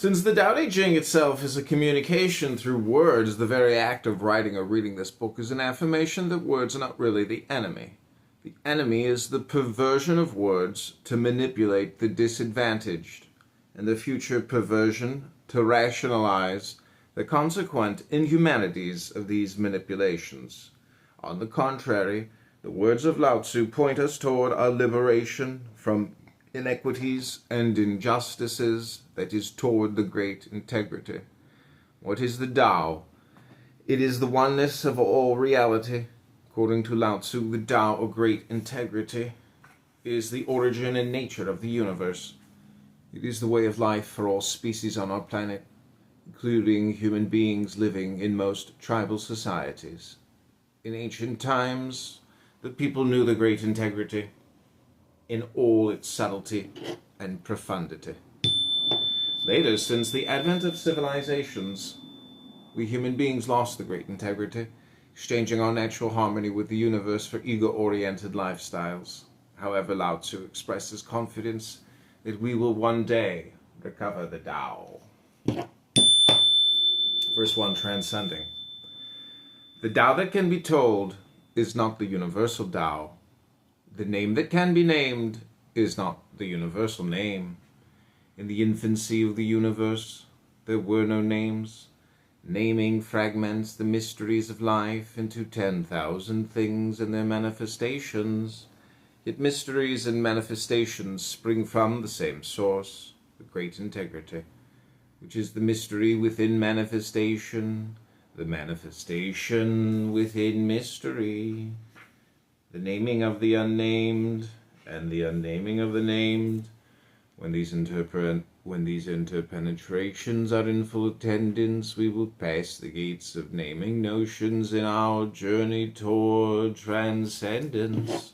Since the Tao Te Ching itself is a communication through words, the very act of writing or reading this book is an affirmation that words are not really the enemy. The enemy is the perversion of words to manipulate the disadvantaged, and the future perversion to rationalize the consequent inhumanities of these manipulations. On the contrary, the words of Lao Tzu point us toward our liberation from inequities and injustices, that is, toward the great integrity. What is the Tao? It is the oneness of all reality. According to Lao Tzu, the Tao, or great integrity, is the origin and nature of the universe. It is the way of life for all species on our planet, including human beings living in most tribal societies. In ancient times, the people knew the great integrity in all its subtlety and profundity. Later, since the advent of civilizations, we human beings lost the great integrity, exchanging our natural harmony with the universe for ego-oriented lifestyles. However, Lao Tzu expresses confidence that we will one day recover the Tao. Verse 1, transcending. The Tao that can be told is not the universal Tao. The name that can be named is not the universal name. In the infancy of the universe, there were no names. Naming fragments the mysteries of life into 10,000 things and their manifestations. Yet mysteries and manifestations spring from the same source, the great integrity, which is the mystery within manifestation, the manifestation within mystery. The naming of the unnamed and the unnaming of the named, when these interpenetrations are in full attendance, we will pass the gates of naming notions in our journey toward transcendence.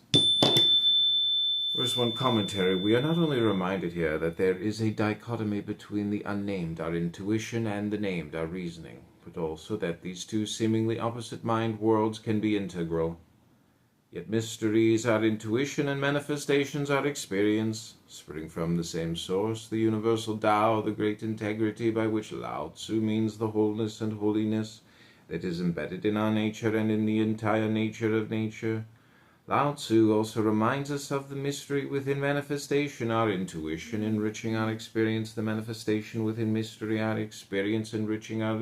Verse 1 commentary. We are not only reminded here that there is a dichotomy between the unnamed, our intuition, and the named, our reasoning, but also that these two seemingly opposite mind worlds can be integral. Yet mysteries are intuition and manifestations are experience, spring from the same source, the universal Tao, the great integrity, by which Lao Tzu means the wholeness and holiness that is embedded in our nature and in the entire nature of nature. Lao Tzu also reminds us of the mystery within manifestation, our intuition enriching our experience, the manifestation within mystery, our experience enriching our